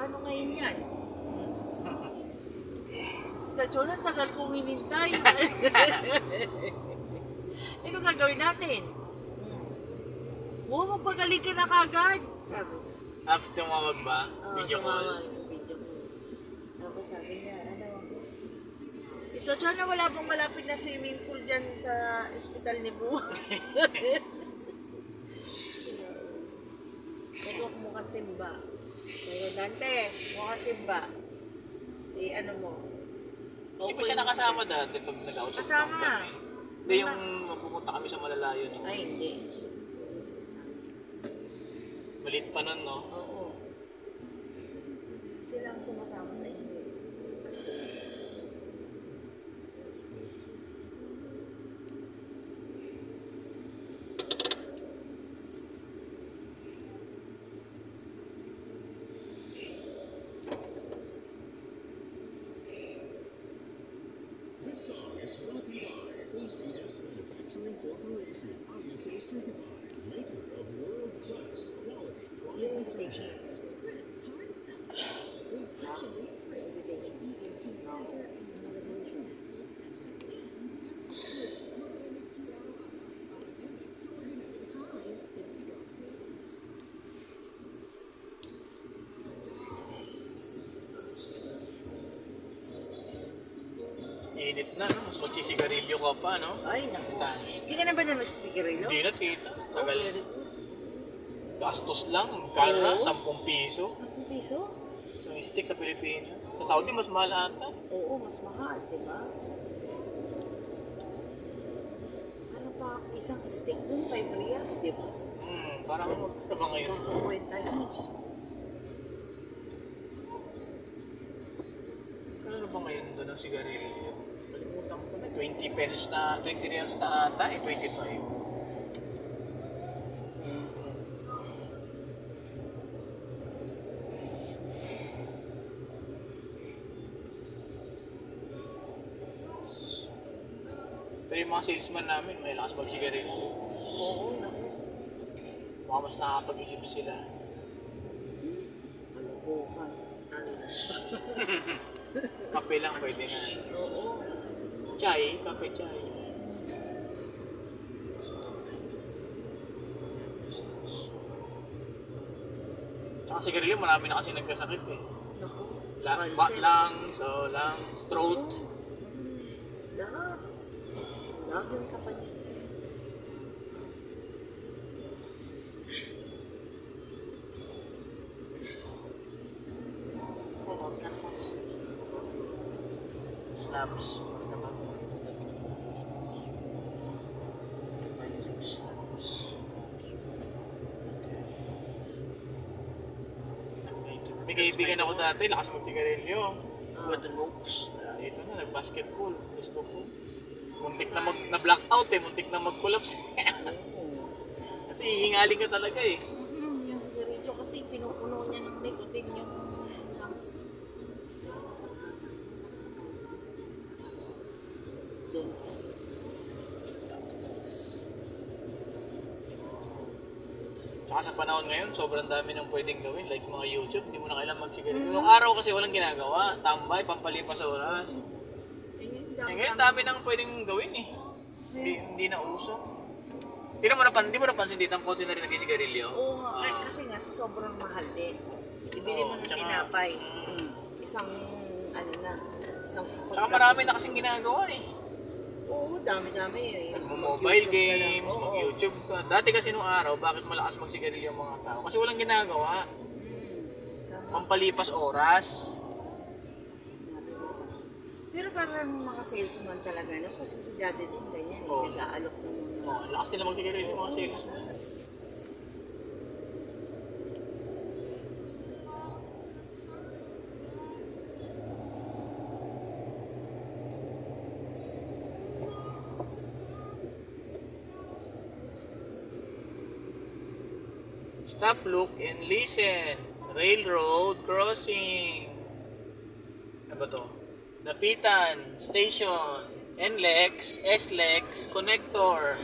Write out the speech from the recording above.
ano ngayon yan? Stasyon, ang tagal kong hinintay. Ano gagawin natin? Magpagaling ka na kagad. Sabi ko. After tumawag ba? Video call? Video call. Tapos sabi niya, ito, sana wala pong malapit na swimming pool dyan sa ospital ni Bu. Ito, mukhang timba. Pero Dante, mukhang timba. Ano mo? Hindi pa siya nakasama dati pag nag-out of town Kasama. kami. Hindi yung pupunta kami sa malalayo. No? Ay, hindi. Maliit pa nun, no? Oo. Sila ang sumasama sa inyo. This song is brought to you by ACS Manufacturing Corporation, ISO certified, maker of world-class quality product detergents. Spritz Hard Seltzer. Refreshingly sprayed with the ENT Center and Medical Medical Center. Hi, it's Fluffy. Init na, no? Mas magsisigarilyo ka pa, no? Ay, naku. Tayo. Hindi ka na ba na magsisigarilyo? Hindi na, tita. Tagal. Very good. Gastos lang. Kara, Oo. 10 piso. 10 piso? Yung stick sa Pilipinas. Sa Saudi, mas mahal ata. Oo, mas mahal, di ba? Ano pa, isang stick dun, 5 reals, di ba? Parang ano ba ngayon? Kakakwenta yun. Ano ba ngayon doon ang sigarilyo? Kalimutan ko na. 20 pesos na, 20 reals na ata, 25. Pero yung mga salesman namin, may lakas magsigarilyo. Oo, naku. Baka mas nakakapag-isip sila. Ano po ka? Kape lang pwede na. Oo. Chai, kape, chai. Tsaka sigarilyo, marami na kasi nagkasakit eh. Naku. Lungs, throat. Lahat. Lahat ka pa niya. Snaps. May kaibigan ako dati, lakas magsigarilyo. Guadalupe. Ito na, nag-basketball. Gusto ko. Muntik na na-blackout eh, muntik na mag-collapse. Kasi hihingaling ka talaga eh. Yung sigarilyo kasi pinupuno niya ng nicotine yung lungs. Tsaka sa panahon ngayon, sobrang dami nang pwedeng gawin. Like mga YouTube, hindi mo na kailangan magsigarilyo. Noong araw kasi walang ginagawa. Tambay, pampalipas sa oras. Ngayon, dami nang pwedeng gawin eh. Hindi na uso. Hindi mo napansin dito ang konti na rin nag-sigarilyo. Oo nga, kasi nga sa sobrang mahal din. Ibili mo ng tinapay. Isang, Tsaka marami na kasing ginagawa eh. Oo, dami-dami eh. Mag-mobile games, mag-YouTube ka. Dati kasi nung araw, bakit malakas magsigarilyo ang mga tao? Kasi walang ginagawa. Pampalipas oras. Pero parang mga salesman talaga, no? Kasi si Daddy din ganyan, nag-aalok ng mga... Lakas nila magsigarilyo yung mga salesman. Stop, look, and listen. Railroad crossing. Ano ba to? Dapitan, station, NLEX, SLEX, connector.